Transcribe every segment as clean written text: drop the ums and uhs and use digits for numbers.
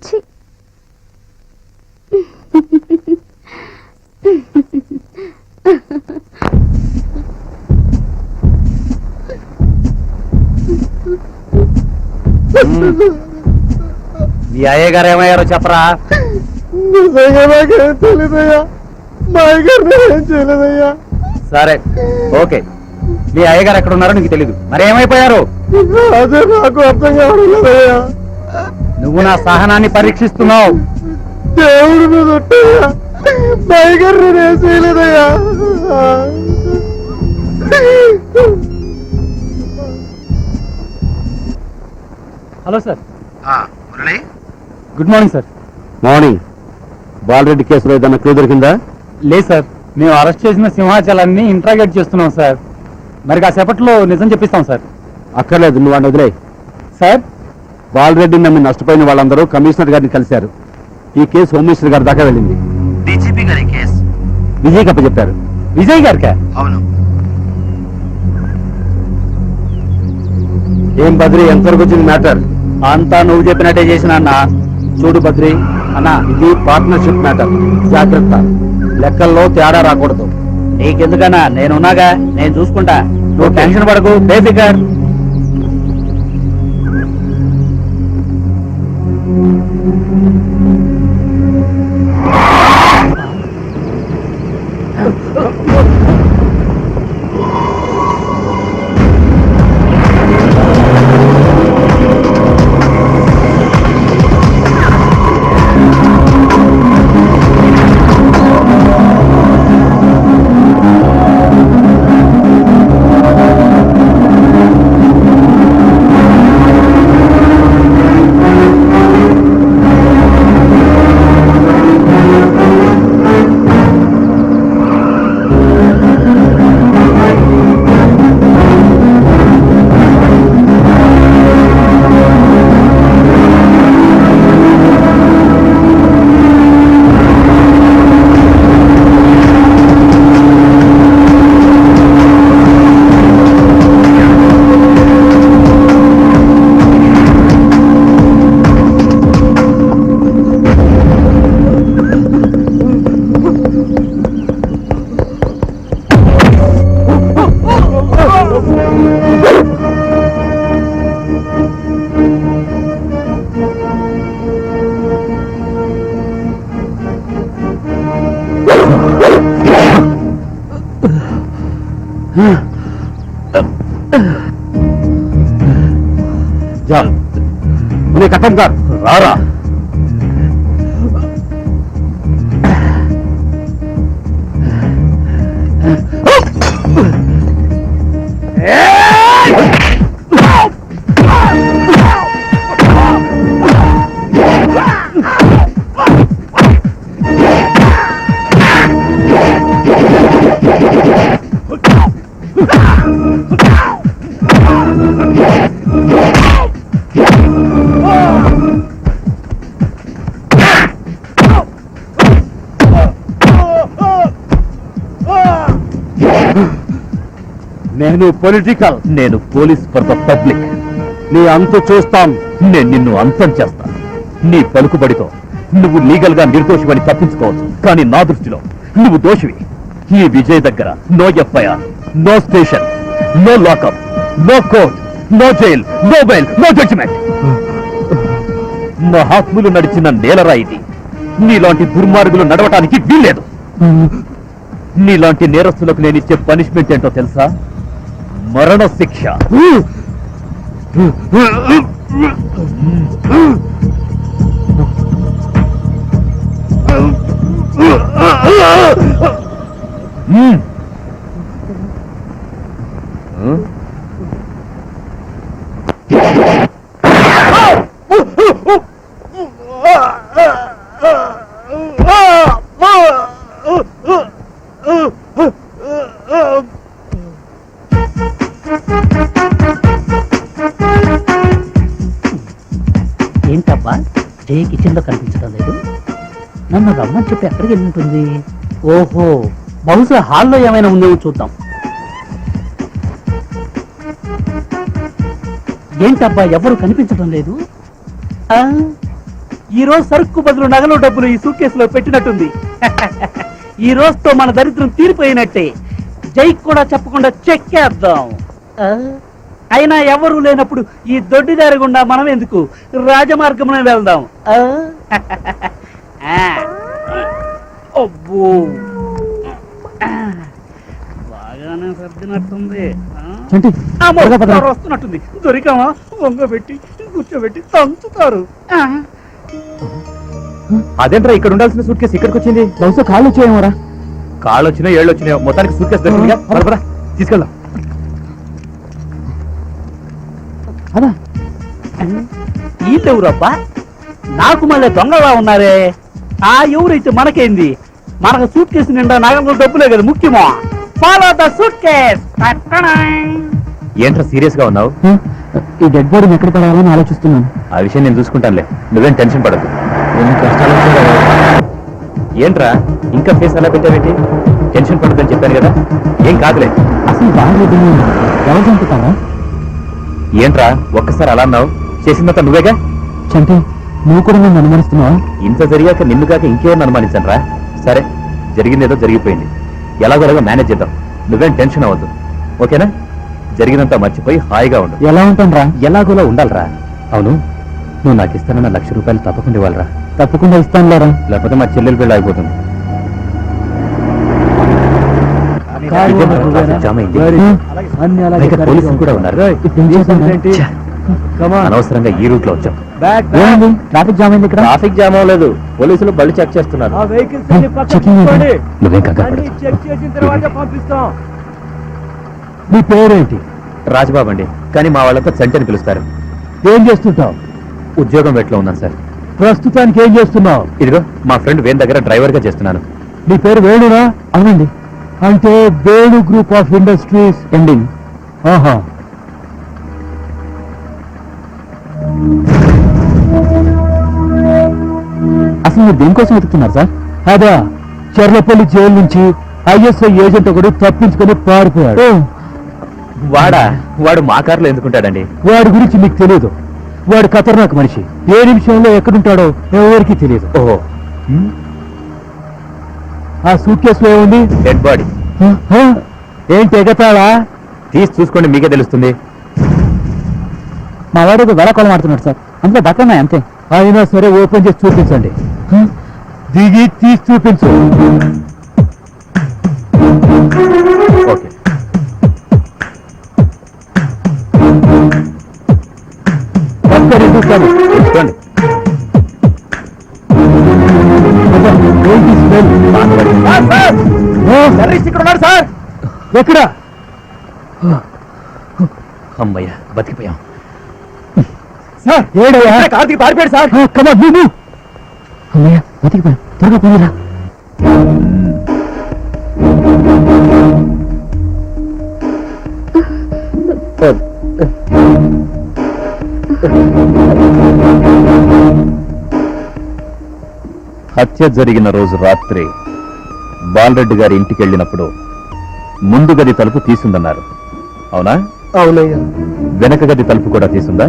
మీ అయ్య గారు ఏమయ్యారో చెప్పరా? తెలియదయ్యా, మా అయ్యగారు ఏం చేయలేదయ్యా. సరే ఓకే, మీ అయ్యగారు ఎక్కడ ఉన్నారో నీకు తెలీదు, మరి ఏమైపోయారు? అదే నాకు అర్థం కావడం లేదయ్యా. నువ్వు నా సహనాన్ని పరీక్షిస్తున్నావు. దేవుడి మీద ఒట్టయ్యా, మా అయ్యగారు ఏం చేయలేదయ్యా. Hello sir. Murali, good morning sir. Morning. Balareddy కేసులో ఏదన్నా క్లూ దొరికిందా? లేదు సార్, మేము అరెస్ట్ చేసిన సింహాచలాన్ని ఇంట్రాగేట్ చేస్తున్నాం సార్. మరి కాసేపట్లో నిజం చెప్పిస్తాం సార్. అక్కర్లేదు, నువ్వు వాడిని వదిలే. సార్, బాలరెడ్డిని నమ్మి నష్టపోయిన వాళ్ళందరూ కమిషనర్ గారిని కలిశారు. ఈ కేసు హోమ్ మినిస్టర్ గారి దాకా వెళ్ళింది. డీజీపీ గారి కేసు విజయ్ కప్ప చెప్పారు. విజయ్ గారికా? అవును. ఏం బద్రి, ఎంతవరకు వచ్చింది మ్యాటర్? అంతా నువ్వు చెప్పినట్టే చేసిన అన్న. చూడు బద్రి అన్న, ఇది పార్ట్నర్షిప్ మ్యాటర్, జాగ్రత్త. లెక్కల్లో తేడా రాకూడదు. నీకెందుకన్నా, నేనున్నాగా, నేను చూసుకుంటా. నువ్వు టెన్షన్ పడకు, బేఫికర్. उन्हें खत्म कर। रारा నేను పొలిటికల్, నేను పోలీస్ ఫర్ ద పబ్లిక్. నీ అంతు చూస్తాం. నేను నిన్ను అంతం చేస్తాను. నీ పలుకుబడితో నువ్వు లీగల్ గా నిర్దోషివని తప్పించుకోవచ్చు, కానీ నా దృష్టిలో నువ్వు దోషివి. ఈ విజయ్ దగ్గర no FIR, no station, no lockup, no court, no jail, no bail, no judgement. మహాత్ములు నడిచిన నేలరా ఇది. నీలాంటి దుర్మార్గులు నడవటానికి వీల్లేదు. నీలాంటి నేరస్తులకు నేనిచ్చే పనిష్మెంట్ ఏంటో తెలుసా? మరణ శిక్ష. ఏంటబ్బా, జయ కిచెన్ లో కనిపించడం లేదు? నన్ను రమ్మని చెప్పి ఎక్కడికి వెళ్ళి ఉంటుంది? ఓహో, బహుశా హాల్లో ఏమైనా ఉందేమో చూద్దాం. ఏంటబ్బా, ఎవరు కనిపించడం లేదు? ఈ రోజు సరుకు బదులు నగలు డబ్బులు ఈ సూట్ కేసులో పెట్టినట్టుంది. ఈ రోజుతో మన దరిద్రం తీరిపోయినట్టే. జై కూడా చెప్పకుండా చెక్కేద్దాం. అయినా ఎవరు లేనప్పుడు ఈ దొడ్డిదారి గుండా మనం ఎందుకు రాజమార్గంలో వెళ్దాం. అబ్బో బాగానే సర్దినట్టుంది. చంటి వస్తున్నట్టుంది. దొరికామా? వంగ పెట్టి కూర్చోబెట్టి తంచుతారు. అదేంట్రా ఇక్కడ ఉండాల్సిన సూట్ కేసు ఇక్కడికి వచ్చింది? బహుశా కాళ్ళు వచ్చాయేమోరా. కాళ్ళు వచ్చినా ఏళ్ళు వచ్చినాయో మొత్తానికి సూట్ కేసు దొరికిందిగా. పద, తీసుకెళ్దాం. అదా వీళ్ళెవరబ్బా? నాకు మళ్ళీ దొంగలా ఉన్నారే. ఆ ఎవరైతే మనకేంది? మనకు సూట్ కేసు నిండా నగలు డబ్బులే కదా ముఖ్యమో. Follow the suit case. ఏంట్రా సీరియస్ గా ఉన్నావు? ఈ డెడ్ బాడీని ఎక్కడ పడాలని ఆలోచిస్తున్నాను. ఆ విషయం నేను చూసుకుంటానులే, నువ్వేం టెన్షన్ పడద్దు. ఏంట్రా ఇంకా ఫేస్ అలా పెట్టావేంటి? టెన్షన్ పడద్దని చెప్పాను కదా, ఏం కాదులే. అసలు బాగా ఎవరు చంపుతారా? ఏంట్రా ఒక్కసారి అలా అన్నావు? చేసిందంతా నువ్వేగా. చంటి, నువ్వు కూడా నన్ను అనుమానిస్తున్నావా? ఇంత జరిగాక నిన్ను కాక ఇంకేమన్నా అనుమానించాను రా. సరే, జరిగిందేదో జరిగిపోయింది, ఎలాగోలాగా మేనేజ్ చేద్దాం. నువ్వేం టెన్షన్ అవ్వద్దు, ఓకేనా? జరిగినంత మర్చిపోయి హాయిగా ఉండు. ఎలా ఉంటాను రా? ఎలాగోలా ఉండాలిరా. అవును, నువ్వు నాకు ఇస్తానన్న ₹1,00,000 తప్పకుండా ఇవ్వాలరా. తప్పకుండా ఇస్తాను లేరా. లేకపోతే మా చెల్లెలు పెళ్ళి అయిపోతుంది. జామ్ అయింది. పైగా పోలీసులు కూడా ఉన్నారు. ఛ, అనవసరంగా ఈ రూట్ లో వచ్చాం. ట్రాఫిక్ జామ్ అయింది ఇక్కడ. ట్రాఫిక్ జామ్ అవ్వలేదు, పోలీసులు బళ్ళు చెక్ చేస్తున్నారు. నువ్వేం కంగారు పడకు. నీ పేరేంటి? రాజబాబు అండి, కానీ మా వాళ్ళంతా చంటని పిలుస్తారు. ఏం చేస్తుంటావు? ఉద్యోగం వెట్లో ఉన్నాను సార్. ప్రస్తుతానికి ఏం చేస్తున్నావు? ఇదిగో మా ఫ్రెండ్ వేణు దగ్గర డ్రైవర్ గా చేస్తున్నాను. నీ పేరు వేణురా? అవునండి. అంటే Venu group of industries ending. ఆహా, అసలు మీరు దేనికోసం వెతుకుతున్నారు సార్? అదా, చెర్లపల్లి జైలు నుంచి ISI ఏజెంట్ ఒకడు తప్పించుకొని పారిపోయాడు. వాడు మా కార్లో ఎందుకుంటాడండి? వాడి గురించి మీకు తెలియదు. వాడు ఖతర్నాక్ మనిషి. ఏ నిమిషంలో ఎక్కడుంటాడో ఎవరికి తెలియదు. ఓహో, ఆ సూట్ కేసులో ఏముంది? Dead body. ఏంటి ఎగతాళా? తీసి చూసుకోండి, మీకే తెలుస్తుంది. మా వాడు వెలకొల మాడుతున్నాడు సార్, అందులో దక్కన్నాయి అంతే. అయినా సరే ఓపెన్ చేసి చూపించండి. దిగి తీసి చూపించు. ఓకే, చూస్తాను. తీసుకోండి. ఏంటి స్మెల్? ఇక్కడ ఉన్నారు సార్. ఎక్కడ? అమ్మయ్య, బతికిపోయాం. సార్ ఏడయ్యా? కార్తీక్ పారిపోయాడు సార్. కమా నువ్వు. అమ్మయ్య, బతికిపోయాం. త్వరగా పోయిరా. హత్య జరిగిన రోజు రాత్రి బాలరెడ్డి గారి ఇంటికి వెళ్ళినప్పుడు ముందు గది తలుపు తీసుందన్నారు, అవునా? అవునయ్యా. వెనక గది తలుపు కూడా తీసుందా?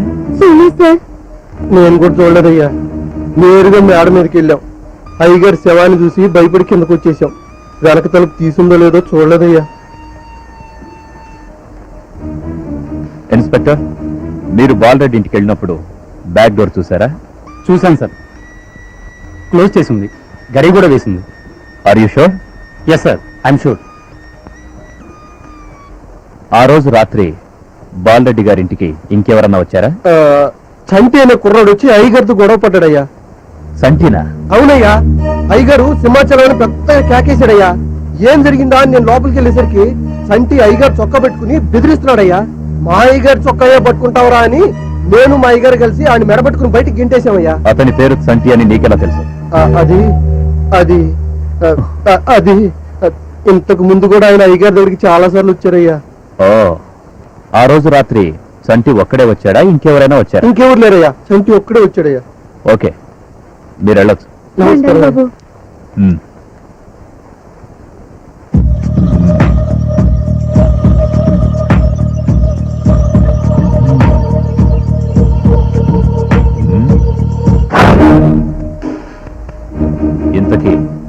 నేను కూడా చూడలేదయ్యా. నేరుగా మేడ మీదకి వెళ్ళాం. అయ్యగారి శవాన్ని చూసి భయపడి కిందకు వచ్చేసాం. వెనక తలుపు తీసుందో లేదో చూడలేదయ్యా. ఇన్స్పెక్టర్, మీరు బాలరెడ్డి ఇంటికి వెళ్ళినప్పుడు బ్యాక్ డోర్ చూసారా? చూశాను సార్, క్లోజ్ చేసి ఉంది, గడి కూడా వేసింది. Are you sure? Yes sir, I'm sure. ఆ రోజు రాత్రి బాలరెడ్డి గారింటికి ఇంకెవరన్నా వచ్చారా? చంటి అనే కుర్రాడు వచ్చి అయ్యగారితో గొడవ పడ్డాడయ్యా. సంటీనా? అవునయ్యా. అయ్యగారు సింహాచలం పెద్దగా కేకేశాడయ్యా. ఏం జరిగిందా అని నేను లోపలికి వెళ్ళేసరికి సంటి అయ్యగారు చొక్కా పెట్టుకుని బెదిరిస్తున్నాడయ్యా. మా అయ్యగారు చొక్కాయే పట్టుకుంటావురా అని నేను మా అయ్యగారు కలిసి ఆయన మెడబెట్టుకుని బయటికి గింటేశామయ్యా. అతని పేరు సంటి అని నీకెలా తెలుసు? అది అది అది ఇంతకు ముందు కూడా ఆయన అయ్యగారి దగ్గరికి చాలా సార్లు వచ్చారయ్యా. ఓ, ఆ రోజు రాత్రి సంటి ఒక్కడే వచ్చాడా, ఇంకెవరైనా వచ్చారా? ఇంకెవరు లేరయ్యా, సంటి ఒక్కడే వచ్చాడయ్యా. ఓకే, మీరు వెళ్ళొచ్చు. నమస్కారం.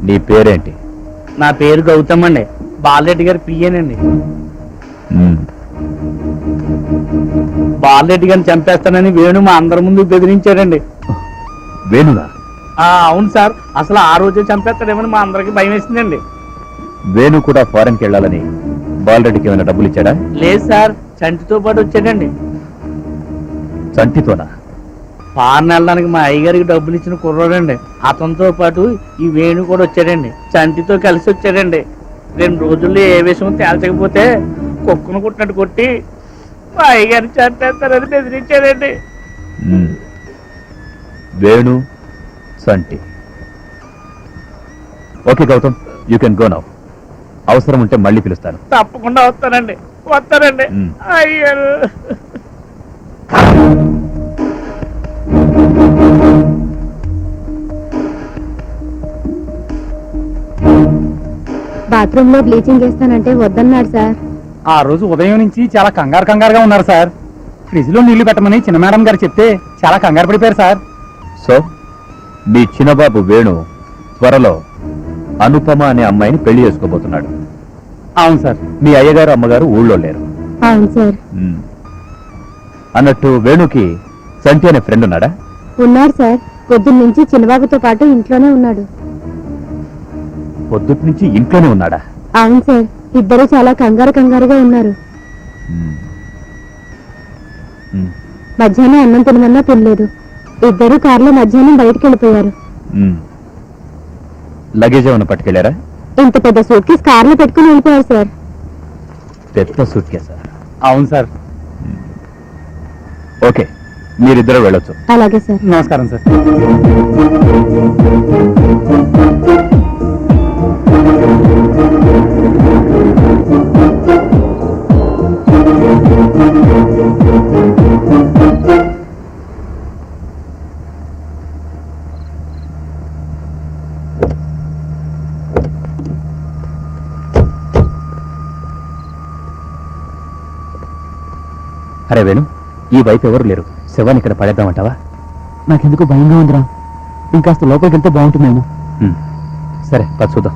నీ పేరేంటి? నా పేరు గౌతమ్ అండి, బాలరెడ్డి గారి పియ్యేనండి. బాలరెడ్డి గారిని చంపేస్తానని వేణు మా అందరి ముందు బెదిరించాడండి. వేణునా? అవును సార్, అసలు ఆ రోజే చంపేస్తాడేమని మా అందరికి భయం వేసిందండి. వేణు కూడా ఫారెన్కి వెళ్ళాలని బాలరెడ్డికి ఏమైనా డబ్బులు ఇచ్చాడా? లేదు సార్, చంటితో పాటు వచ్చాడండి. చంటితోనా? ఫారెన్ వెళ్ళడానికి మా అయ్యగారికి డబ్బులు ఇచ్చిన కుర్రాడండి. అతనితో పాటు ఈ వేణు కూడా వచ్చాడండి. చంటితో కలిసి వచ్చాడండి. 2 రోజుల్లో ఏ విషయం తేల్చకపోతే కుక్కను కుట్టినట్టు కొట్టి మా అయ్యగారిని చంపేస్తారని బెదిరించాడండి. Venu, Chanti. Okay Gautam, you can go now. అవసరం ఉంటే మళ్ళీ పిలుస్తాను. తప్పకుండా వస్తానండి. అయ్యో, బాత్రూమ్ లో బ్లీచింగ్ వేస్తానంటే వద్దన్నాడు సార్. ఆ రోజు ఉదయం నుంచి చాలా కంగారుగా ఉన్నారు సార్. ఫ్రిడ్జ్ లో నీళ్లు పెట్టమని చిన్న మేడం గారు చెప్తే చాలా కంగారు పడిపోయారు సార్. సో మీ చిన్నబాబు వేణు త్వరలో అనుపమ అనే అమ్మాయిని పెళ్లి చేసుకోబోతున్నాడు. అవును సార్. మీ అయ్యగారు అమ్మగారు ఊళ్ళో లేరు. అవును సార్. అన్నట్టు వేణుకి చంటి అనే ఫ్రెండ్ ఉన్నాడా? ఉన్నాడు సార్, పొద్దున్న నుంచి చిన్నబాబుతో పాటు ఇంట్లోనే ఉన్నాడు. పొద్దుటి నుంచి ఇంట్లోనే ఉన్నాడా? అవును సార్, ఇద్దరు చాలా కంగారుగా ఉన్నారు. మధ్యాహ్నం అన్నం తినమన్నా తినలేదు. ఇద్దరు కారులో మధ్యాహ్నం బయటకు వెళ్ళిపోయారు. లగేజ్ ఏమైనా పట్టుకెళ్లారా? ఇంత పెద్ద సూట్ కేసు కారులో పెట్టుకుని వెళ్ళిపోయారు సార్. పెద్ద సూట్ కేసా? అవును సార్. ఓకే, మీరిద్దరూ వెళ్ళొచ్చు. అలాగే సార్. నమస్కారం సార్. అరే వేణు, ఈ వైపు ఎవరు లేరు. శవాన్ని ఇక్కడ పడేద్దామంటావా? నాకెందుకు భయంగా ఉందిరా. ఇంకాస్త లోపలికి వెళ్తే బాగుంటుందేమో. సరే, పద చూద్దాం.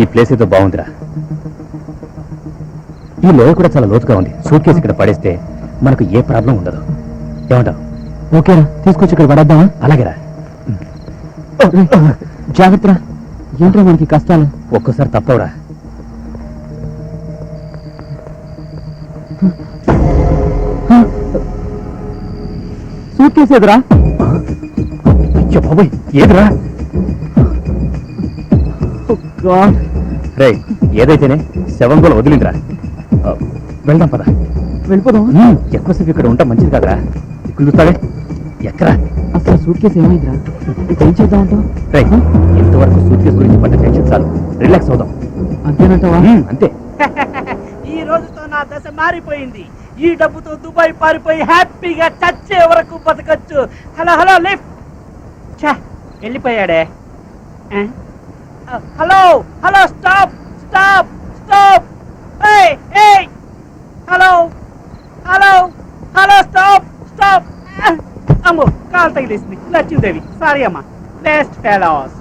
ఈ ప్లేస్ ఏదో బాగుందిరా. ఈ లోయ కూడా చాలా లోతుగా ఉంది. సూట్ కేసు ఇక్కడ పడేస్తే మనకు ఏ ప్రాబ్లం ఉండదు. ఏమంటావు? ఓకేరా, తీసుకొచ్చి ఇక్కడ పడేద్దామా? అలాగేరా. జాగ్రత్తరా, ఏంట్రా మనకి కష్టాలు. ఒక్కోసారి తప్పవురా. సూట్ కేసు ఎదురా. అయ్యో బాబోయ్, ఏదిరా? రే, ఏదైతేనే శవం కూడా వదిలిందిరా. వెళ్దాం పద. వెళ్ళిపోదాం. ఎక్కువసేపు ఇక్కడ ఉంటా మంచిది కాదురా. ఇక్కడ చూస్తావే, ఎక్కరా? అసలు సూట్ కేసు ఏమైందిరా? ఏం చేద్దామంటావు? రే, ఇంతవరకు సూట్ కేసు గురించి పడ్డ టెన్షన్ చాలు. రిలాక్స్ అవుదాం. అంతేనంటావా? అంతే. ఈ రోజుతో నా దశ మారిపోయింది. ఈ డబ్బుతో దుబాయ్ పారిపోయి హ్యాపీగా చచ్చే వరకు బతకచ్చు. Hello lift. ఛా, వెళ్ళిపోయాడే. Hello stop. Hello stop. అమ్మో, కాలు తగిలేసింది. లక్ష్మీదేవి, సారీ అమ్మా. Best fellows.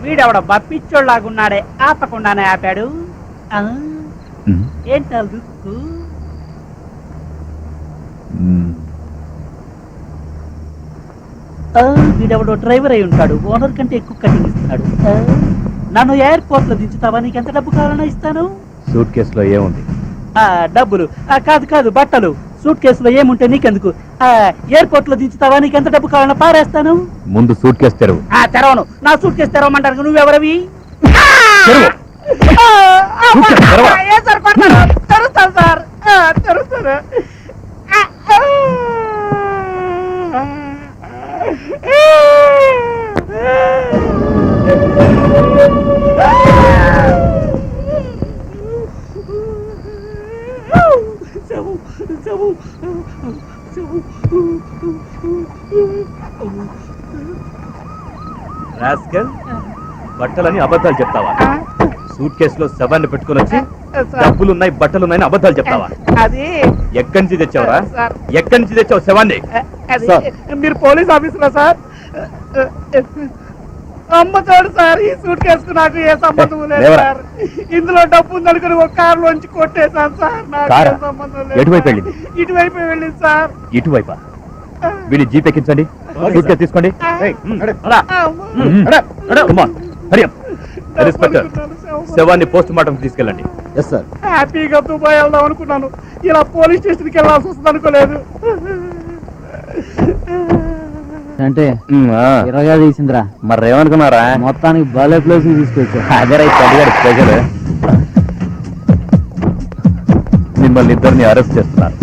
వీడెవడబ్బా పిచ్చోళ్ళలాగున్నాడే, ఆపకుండానే ఆపాడు. ఏంటో దుక్కు. వీడెవడో డ్రైవర్ అయి ఉంటాడు. ఓనర్ కంటే ఎక్కువ కటింగ్ ఇస్తున్నాడు. నన్ను ఎయిర్పోర్ట్ లో దించుతావా? నీకు ఎంత డబ్బు కావాలన్నా ఇస్తాను. సూట్ కేసులో ఏముంది? డబ్బులు కాదు, బట్టలు. సూట్ కేసులో ఏముంటే నీకెందుకు? ఎయిర్పోర్ట్ లో దించుతావా? నీకు ఎంత డబ్బు కావాలన్నా పారేస్తాను. ముందు సూట్ కేసు తెరవు. తెరవను. నా సూట్ కేసు తెరవమంటారు. నువ్వెవరవి? తెరుస్తాను సార్, తెరుస్తాను. రాస్కల్, బట్టలని అబద్ధాలు చెప్తావా? సూట్ కేసులో శవాన్ని పెట్టుకుని వచ్చి సార్. డబ్బులున్నాయి బట్టలున్నాయని అబద్ధాలు చెప్తావా? అది ఎక్కడి నుంచి తెచ్చావురా? సార్. ఎక్కడి నుంచి తెచ్చావు శవాన్ని? అది సార్. మీరు పోలీస్ ఆఫీసరా సార్? అమ్మతాడు సార్, ఈ సూట్ కేసుకు నాకు ఏ సంబంధం లేదు లేవరా. సార్. ఇందులో డబ్బు ఉందనుకుని ఒక కారులోంచి కొట్టేశాను సార్. నాకు కారా? ఏ సంబంధం లేదు ఎటువైపు సార్. వెళ్ళింది? ఇటువైపు వెళ్ళింది సార్. ఇటువైపా? వీడి జీప్ ఎక్కించండి, సూట్ కేసు తీసుకోండి. ఇన్స్పెక్టర్, శవాన్ని పోస్ట్ మార్టం తీసుకెళ్ళండి. Yes sir. హ్యాపీగా దుబాయ్ వెళ్దాం అనుకున్నాను, ఇలా పోలీస్ స్టేషన్కి వెళ్ళాల్సి వస్తుంది అనుకోలేదు. అంటే ఆ, ఇరగా తీసిందిరా, మరి ఏమనుకున్నారా? మొత్తానికి భలే ప్లేస్ తీసుకొచ్చా. అదే స్పెషల్. మిమ్మల్ని ఇద్దరిని అరెస్ట్ చేస్తున్నారు.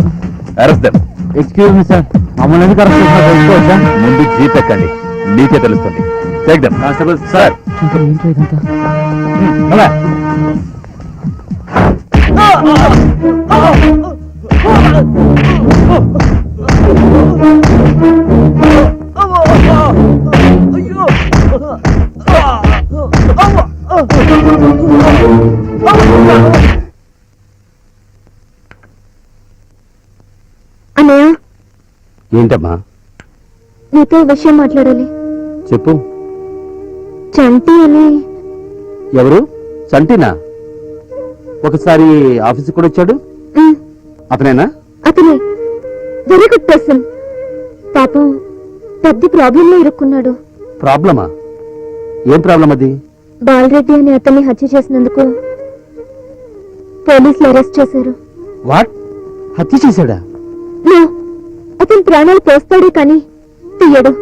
Arrest them. Excuse me sir, మమ్మల్ని ఎందుకు అరెస్ట్ చేస్తున్నారు తెలుసుకోవచ్చా? ముందు జీప్ ఎక్కండి, మీకే తెలుస్తుంది. Take them. Constable sir. ఏంటో ఇదంతా? అన్నయ్య, ఏంటమ్మా? నీతో విషయం మాట్లాడాలి. చెప్పు. చంటి అని ఎవరు? చంటినా? ఒకసారి ఆఫీస్ కూడా వచ్చాడు. అతనేనా? అతనే, వెరీ గుడ్ పర్సన్. పాపం పెద్ద ప్రాబ్లంలో ఇరుక్కున్నాడు. ప్రాబ్లమా? ఏం ప్రాబ్లం అది? బాలరెడ్డి అని అతన్ని హత్య చేసినందుకు పోలీసులు అరెస్ట్ చేశారు. వాట్? హత్య చేశాడా? నో, అతని ప్రాణాలు పోస్తాడే కానీ తీయడు.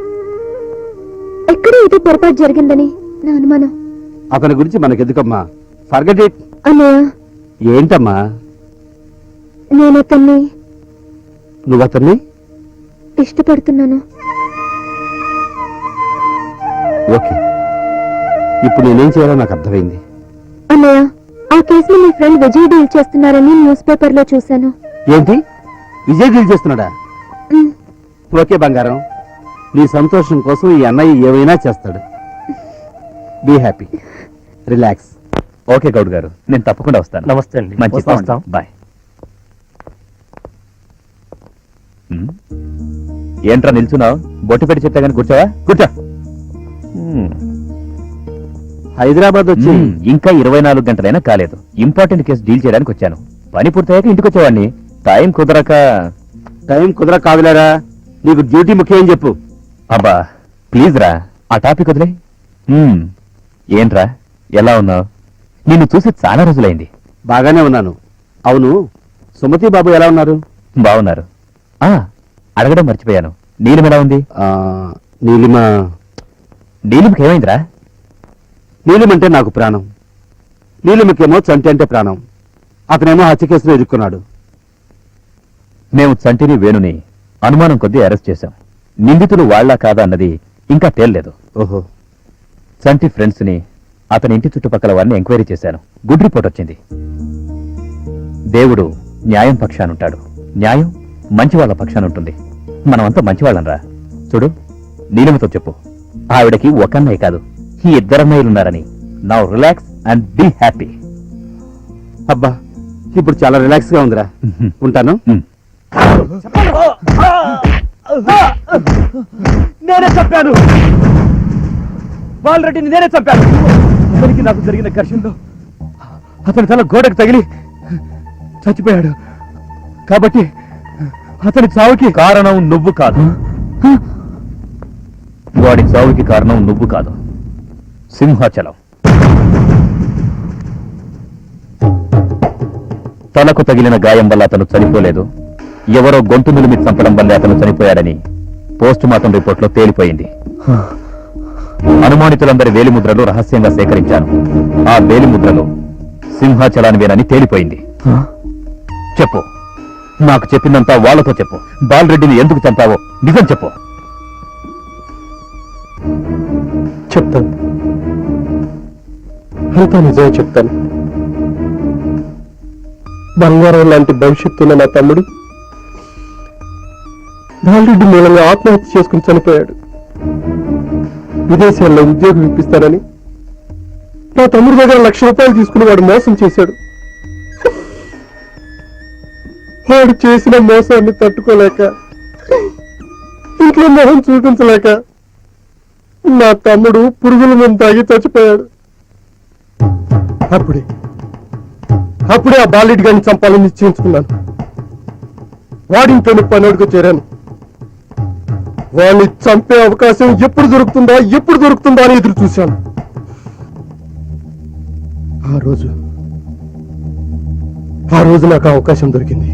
ఎక్కడ ఏదో పొరపాటు జరిగిందని నా అనుమానం. అతని గురించి మనకెందుకమ్మా? Forget it. అన్నయ్య, ఏంటమ్మా? నేను అతన్ని నువ్వు అతన్ని ఇష్టపడుతున్నాను. ఓకే, ఇప్పుడు నేనేం చేయాలో నాకు అర్థమైంది. అన్నయ్య, ఆ కేసులో మీ ఫ్రెండ్ విజయ్ డీల్ చేస్తున్నారని న్యూస్ పేపర్ లో చూశాను. ఏంటి? విజయ్ డీల్ చేస్తున్నాడా? మ్, ఓకే బంగారం, నీ సంతోషం కోసం ఈ అన్నయ్య ఏమైనా చేస్తాడు. Be happy, relax. Okay Goud గారు, నేను తప్పకుండా వస్తాను. నమస్తే అండి. మంచి వస్తాం. బాయ్. ఏంట్రా నిల్చున్నావు? బొట్టు పెట్టి చెప్తా కానీ కూర్చోవా? కూర్చో. హైదరాబాద్ వచ్చి ఇంకా 24 గంటలైనా కాలేదు. ఇంపార్టెంట్ కేసు డీల్ చేయడానికి వచ్చాను. పని పూర్తయ్యాక ఇంటికి వచ్చేవాడిని. టైం కుదరక. టైం కుదర కాదులేరా, నీకు డ్యూటీ ముఖ్యం చెప్పు. అబ్బా ప్లీజ్ రా, ఆ టాపిక్ వదిలే. ఏంట్రా ఎలా ఉన్నావు? నిన్ను చూసి చాలా రోజులైంది. బాగానే ఉన్నాను. అవును, సుమతి బాబు ఎలా ఉన్నారు? బాగున్నారు. ఆ అడగడం మర్చిపోయాను, నీలిమ ఎలా ఉంది? నీలిమ నీలిమకి ఏమైందిరా? నీలిమంటే నాకు ప్రాణం. నీలిమకేమో చంటి అంటే ప్రాణం. అతనేమో హత్య కేసులో ఇరుక్కున్నాడు. మేము చంటిని వేణుని అనుమానం కొద్దీ అరెస్ట్ చేశాం. నిందితులు వాళ్ళా కాదా అన్నది ఇంకా తేల్లేదు. ఓహో. చంటి ఫ్రెండ్స్ ని, అతని ఇంటి చుట్టుపక్కల వారిని ఎంక్వైరీ చేశాను. గుడ్ రిపోర్ట్ వచ్చింది. దేవుడు న్యాయం పక్షానుంటాడు, న్యాయం మంచి వాళ్ళ పక్షానుంటుంది. మనమంతా మంచివాళ్ళం రా. చూడు, నీలిమతో చెప్పు, ఆవిడకి ఒక అన్నయ్య కాదు, ఈ 2 అన్నయ్యలున్నారని. Now relax and be happy. అబ్బా, ఇప్పుడు చాలా రిలాక్స్ గా ఉందిరా. ఉంటాను. నేనే చంపాను, బాలరెడ్డిని నేనే చంపాను. అతనికి నాకు జరిగిన ఘర్షణలో అతని తల గోడకు తగిలి చచ్చిపోయాడు. కాబట్టి అతని చావుకి కారణం నువ్వు కాదు. వాడి చావుకి కారణం నువ్వు కాదు, సింహాచలం. తలకు తగిలిన గాయం వల్ల అతను చనిపోలేదు. ఎవరో గొంతు నులిమి చంపడం వల్లే అతను చనిపోయాడని పోస్ట్ మార్టం రిపోర్ట్లో తేలిపోయింది. అనుమానితులందరి వేలిముద్రలు రహస్యంగా సేకరించాను. ఆ వేలిముద్రలు సింహాచలానివేనని తేలిపోయింది. చెప్పు, నాకు చెప్పిందంతా వాళ్లతో చెప్పు. బాలరెడ్డిని ఎందుకు చంపావో నిజం చెప్పు. చెప్తాను, అంతా నిజమే చెప్తాను. బంగారం లాంటి భవిష్యత్తున్న నా తమ్ముడు బాలరెడ్డి మూలంగా ఆత్మహత్య చేసుకుని చనిపోయాడు. విదేశాల్లో ఉద్యోగం ఇప్పిస్తానని నా తమ్ముడి దగ్గర 1,00,000 రూపాయలు తీసుకుని వాడు మోసం చేశాడు. వాడు చేసిన మోసాన్ని తట్టుకోలేక ఇంట్లో మొహం చూపించలేక నా తమ్ముడు పురుగుల మందు తాగి చచ్చిపోయాడు. అప్పుడే ఆ బాలిడ్ గారిని చంపాలని నిశ్చయించుకున్నాను. వాడింట్లోని పనోడికి చేరాను. వాడిని చంపే అవకాశం ఎప్పుడు దొరుకుతుందా అని ఎదురు చూశాను. ఆ రోజు నాకు అవకాశం దొరికింది.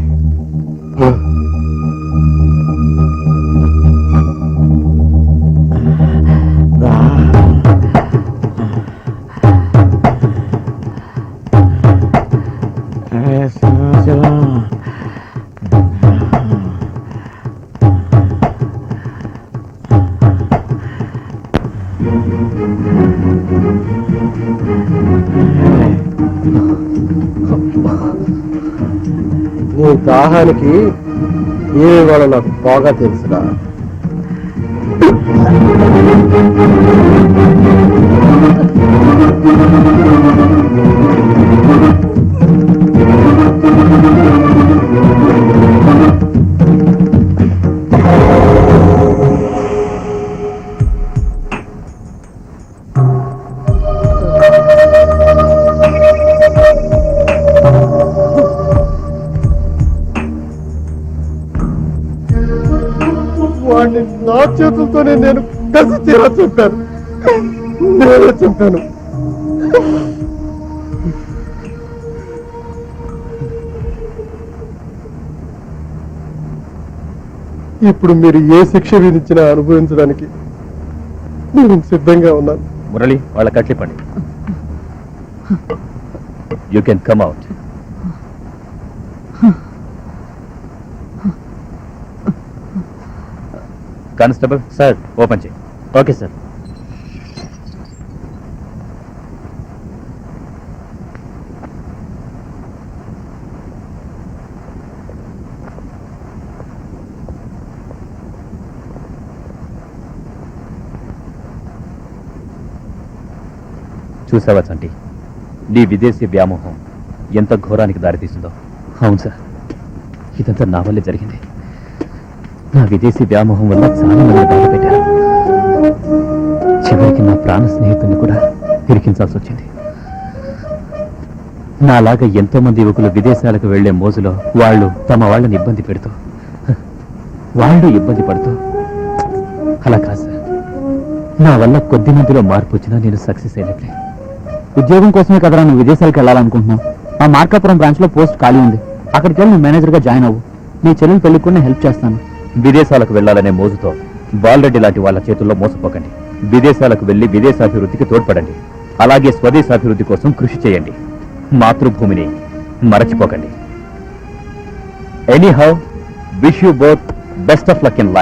నీ దాహానికి ఏ వాళ్ళ నాకు బాగా తెలుసురా. వాడిని నా చేతులతోనే నేను కసి తీరా చంపాను. నేనే చంపాను. ఇప్పుడు మీరు ఏ శిక్ష విధించినా అనుభవించడానికి నేను సిద్ధంగా ఉన్నాను. మురళి, వాళ్ళ కట్లిపండి. You can come out. Constable sir, open చేయి. Okay sir. చూసావా చంటి, నీ విదేశీ వ్యామోహం ఎంత ఘోరానికి దారితీసిందో. అవును సార్, ఇదంతా నా వల్లే జరిగింది. నా విదేశీ వ్యామోహం వల్ల చాలా మంది బాధపెట్టారు. చివరికి నా ప్రాణ స్నేహితుల్ని కూడా ఇరికించాల్సి వచ్చింది. నాలాగా ఎంతో మంది యువకులు విదేశాలకు వెళ్లే మోజులో వాళ్ళు తమ వాళ్ళని ఇబ్బంది పెడుతూ వాళ్ళు ఇబ్బంది పడుతూ అలా కాదు సార్. నా వల్ల కొద్ది మందిలో మార్పు వచ్చినా నేను సక్సెస్ అయినట్లే. ఉద్యోగం కోసమే కదరా నువ్వు విదేశాలకు వెళ్ళాలనుకుంటున్నావు. మా మార్కాపురం బ్రాంచ్ లో పోస్ట్ ఖాళీ ఉంది. అక్కడికి వెళ్ళి నువ్వు మేనేజర్ గా జాయిన్ అవ్వు. నీ చెల్లెలు పెళ్లికి కూడా హెల్ప్ చేస్తాను. విదేశాలకు వెళ్లాలనే మోజుతో బాలరెడ్డి లాంటి వాళ్ళ చేతుల్లో మోసపోకండి. విదేశాలకు వెళ్లి విదేశాభివృద్ధికి తోడ్పడండి. అలాగే స్వదేశాభివృద్ధి కోసం కృషి చేయండి. మాతృభూమిని మరచిపోకండి. Anyhow, wish you both best of luck in life.